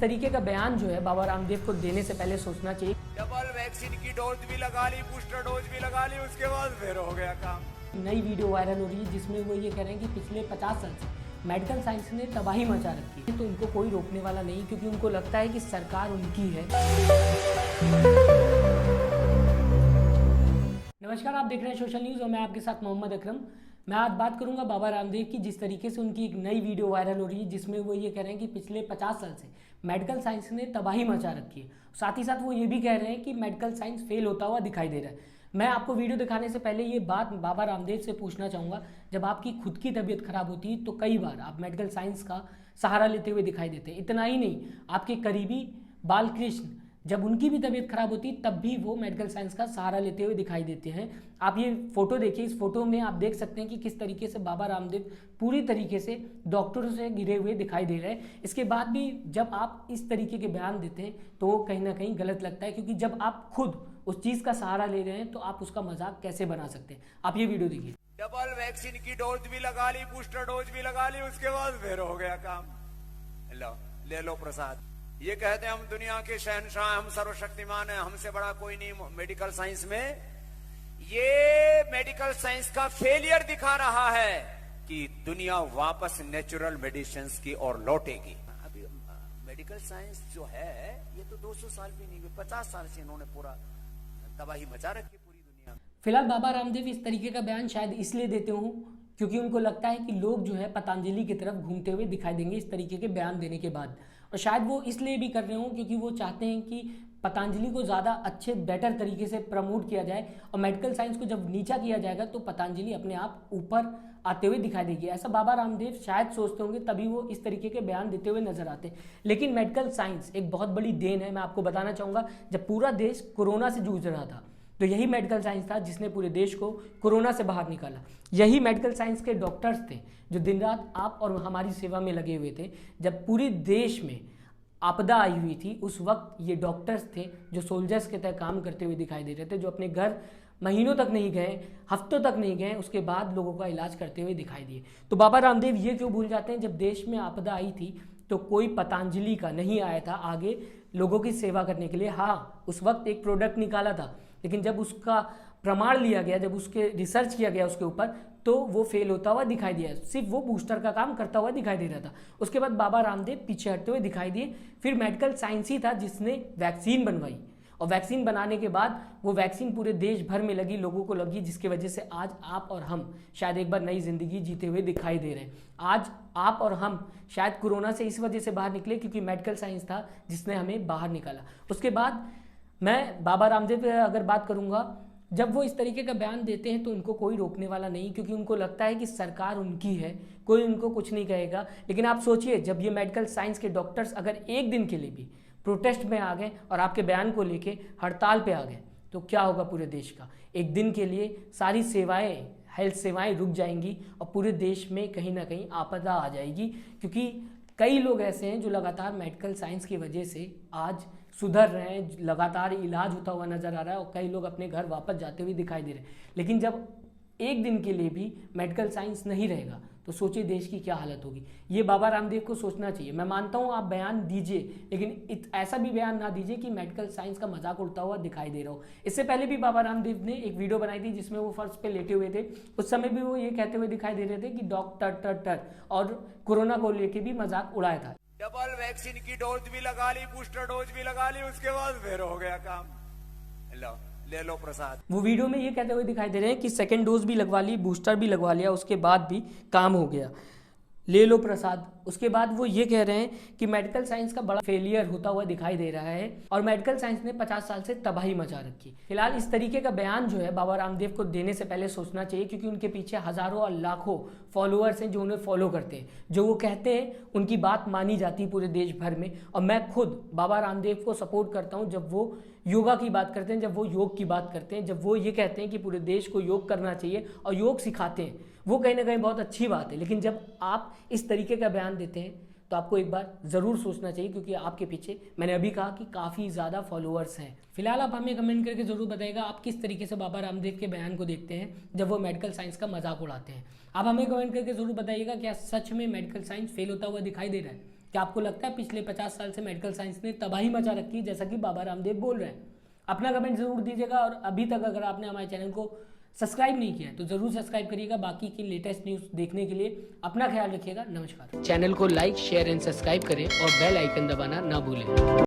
तरीके का बयान जो है बाबा रामदेव को देने से पहले सोचना चाहिए। डबल वैक्सीन की डोज भी लगा ली, बूस्टर डोज भी लगा ली, उसके बाद फिर हो गया काम। नई वीडियो वायरल हो रही है जिसमें वो ये कह रहे हैं कि पिछले 50 साल से मेडिकल साइंस ने तबाही मचा रखी है, तो उनको कोई रोकने वाला नहीं, क्योंकि उनको लगता है कि सरकार उनकी है। नमस्कार, आप देख रहे हैं सोशल न्यूज़ और मैं आपके साथ मोहम्मद अकरम। मैं आज बात करूंगा बाबा रामदेव की, जिस तरीके से उनकी एक नई वीडियो वायरल हो रही है जिसमें वो ये कह रहे हैं कि पिछले 50 साल से मेडिकल साइंस ने तबाही मचा रखी है। साथ ही साथ वो ये भी कह रहे हैं कि मेडिकल साइंस फेल होता हुआ दिखाई दे रहा है। मैं आपको वीडियो दिखाने से पहले ये बात बाबा रामदेव से पूछना चाहूँगा, जब आपकी खुद की तबीयत खराब होती है तो कई बार आप मेडिकल साइंस का सहारा लेते हुए दिखाई देते हैं। इतना ही नहीं, आपके करीबी बालकृष्ण, जब उनकी भी तबीयत खराब होती है तब भी वो मेडिकल साइंस का सहारा लेते हुए दिखाई देते हैं। आप ये फोटो देखिए, इस फोटो में आप देख सकते हैं कि किस तरीके से बाबा रामदेव पूरी तरीके से डॉक्टरों से घिरे हुए दिखाई दे रहे हैं। इसके बाद भी जब आप इस तरीके के बयान देते हैं तो वो कहीं ना कहीं गलत लगता है, क्योंकि जब आप खुद उस चीज़ का सहारा ले रहे हैं तो आप उसका मजाक कैसे बना सकते हैं। आप ये वीडियो देखिए। डबल वैक्सीन की डोज भी लगा ली, बूस्टर डोज भी लगा ली, उसके बाद फिर हो गया काम। लो ले लो प्रसाद। ये कहते हैं हम दुनिया के शहंशाह, हम सर्वशक्तिमान हैं, हमसे बड़ा कोई नहीं मेडिकल साइंस में। ये मेडिकल साइंस का फेलियर दिखा रहा है कि दुनिया वापस नेचुरल मेडिसिन की ओर लौटेगी। अभी मेडिकल साइंस जो है ये तो 200 साल भी नहीं हुए, 50 साल से इन्होंने पूरा तबाही मचा रखी पूरी दुनिया में। फिलहाल बाबा रामदेव इस तरीके का बयान शायद इसलिए देते हों क्योंकि उनको लगता है कि लोग जो है पतंजलि की तरफ घूमते हुए दिखाई देंगे इस तरीके के बयान देने के बाद, और शायद वो इसलिए भी कर रहे हों क्योंकि वो चाहते हैं कि पतंजलि को ज़्यादा अच्छे बेटर तरीके से प्रमोट किया जाए, और मेडिकल साइंस को जब नीचा किया जाएगा तो पतंजलि अपने आप ऊपर आते हुए दिखाई देगी। ऐसा बाबा रामदेव शायद सोचते होंगे, तभी वो इस तरीके के बयान देते हुए नजर आते हैं। लेकिन मेडिकल साइंस एक बहुत बड़ी देन है। मैं आपको बताना चाहूँगा, जब पूरा देश कोरोना से जूझ रहा था तो यही मेडिकल साइंस था जिसने पूरे देश को कोरोना से बाहर निकाला। यही मेडिकल साइंस के डॉक्टर्स थे जो दिन रात आप और हमारी सेवा में लगे हुए थे। जब पूरे देश में आपदा आई हुई थी उस वक्त ये डॉक्टर्स थे जो सोल्जर्स के तहत काम करते हुए दिखाई दे रहे थे, जो अपने घर महीनों तक नहीं गए, हफ्तों तक नहीं गए, उसके बाद लोगों का इलाज करते हुए दिखाई दिए। तो बाबा रामदेव ये क्यों भूल जाते हैं, जब देश में आपदा आई थी तो कोई पतंजलि का नहीं आया था आगे लोगों की सेवा करने के लिए। हाँ, उस वक्त एक प्रोडक्ट निकाला था, लेकिन जब उसका प्रमाण लिया गया, जब उसके रिसर्च किया गया उसके ऊपर, तो वो फेल होता हुआ दिखाई दिया। सिर्फ वो बूस्टर का काम करता हुआ दिखाई दे रहा था। उसके बाद बाबा रामदेव पीछे हटते हुए दिखाई दिए। फिर मेडिकल साइंस ही था जिसने वैक्सीन बनवाई, और वैक्सीन बनाने के बाद वो वैक्सीन पूरे देश भर में लगी, लोगों को लगी, जिसकी वजह से आज आप और हम शायद एक बार नई जिंदगी जीते हुए दिखाई दे रहे हैं। आज आप और हम शायद कोरोना से इस वजह से बाहर निकले क्योंकि मेडिकल साइंस था जिसने हमें बाहर निकाला। उसके बाद मैं बाबा रामदेव पे अगर बात करूंगा, जब वो इस तरीके का बयान देते हैं तो उनको कोई रोकने वाला नहीं, क्योंकि उनको लगता है कि सरकार उनकी है, कोई उनको कुछ नहीं कहेगा। लेकिन आप सोचिए, जब ये मेडिकल साइंस के डॉक्टर्स अगर एक दिन के लिए भी प्रोटेस्ट में आ गए और आपके बयान को लेके हड़ताल पे आ गए तो क्या होगा पूरे देश का। एक दिन के लिए सारी सेवाएं, हेल्थ सेवाएं रुक जाएंगी और पूरे देश में कहीं ना कहीं आपदा आ जाएगी, क्योंकि कई लोग ऐसे हैं जो लगातार मेडिकल साइंस की वजह से आज सुधर रहे हैं, लगातार इलाज होता हुआ नजर आ रहा है, और कई लोग अपने घर वापस जाते हुए दिखाई दे रहे हैं। लेकिन जब एक दिन के लिए भी मेडिकल साइंस नहीं रहेगा तो सोचिए देश की क्या हालत होगी। ये बाबा रामदेव को सोचना चाहिए। मैं मानता हूँ आप बयान दीजिए, लेकिन ऐसा भी बयान ना दीजिए कि मेडिकल साइंस का मजाक उड़ता हुआ दिखाई दे रहा हो। इससे पहले भी बाबा रामदेव ने एक वीडियो बनाई थी जिसमें वो फर्श पे लेटे हुए थे। उस समय भी वो ये कहते हुए दिखाई दे रहे थे कि डॉक्टर टर टर, और कोरोना को लेके भी मजाक उड़ाया था। डबल वैक्सीन की डोज भी लगा ली, बूस्टर डोज भी लगा ली, उसके बाद फिर हो गया काम। लो ले लो प्रसाद। वो वीडियो में ये कहते हुए दिखाई दे रहे हैं कि सेकंड डोज भी लगवा ली, बूस्टर भी लगवा लिया, उसके बाद भी काम हो गया, ले लो प्रसाद। उसके बाद वो ये कह रहे हैं कि मेडिकल साइंस का बड़ा फेलियर होता हुआ दिखाई दे रहा है और मेडिकल साइंस ने 50 साल से तबाही मचा रखी। फिलहाल इस तरीके का बयान जो है बाबा रामदेव को देने से पहले सोचना चाहिए, क्योंकि उनके पीछे हजारों और लाखों फॉलोअर्स हैं जो उन्हें फॉलो करते हैं। जो वो कहते हैं उनकी बात मानी जाती है पूरे देश भर में, और मैं खुद बाबा रामदेव को सपोर्ट करता हूँ जब वो योगा की बात करते हैं, जब वो योग की बात करते हैं, जब वो ये कहते हैं कि पूरे देश को योग करना चाहिए और योग सिखाते हैं। वो कहीं ना कहीं बहुत अच्छी बात है। लेकिन जब आप इस तरीके का बयान देते हैं तो आपको एक बार ज़रूर सोचना चाहिए, क्योंकि आपके पीछे मैंने अभी कहा कि काफ़ी ज़्यादा फॉलोअर्स हैं। फिलहाल आप हमें कमेंट करके ज़रूर बताइएगा आप किस तरीके से बाबा रामदेव के बयान को देखते हैं जब वो मेडिकल साइंस का मजाक उड़ाते हैं। आप हमें कमेंट करके ज़रूर बताइएगा क्या सच में मेडिकल साइंस फेल होता हुआ दिखाई दे रहा है। क्या आपको लगता है पिछले 50 साल से मेडिकल साइंस ने तबाही मचा रखी है, जैसा कि बाबा रामदेव बोल रहे हैं? अपना कमेंट जरूर दीजिएगा, और अभी तक अगर आपने हमारे चैनल को सब्सक्राइब नहीं किया है तो जरूर सब्सक्राइब करिएगा। बाकी की लेटेस्ट न्यूज़ देखने के लिए अपना ख्याल रखिएगा। नमस्कार। चैनल को लाइक, शेयर एंड सब्सक्राइब करें और बेल आइकन दबाना ना भूलें।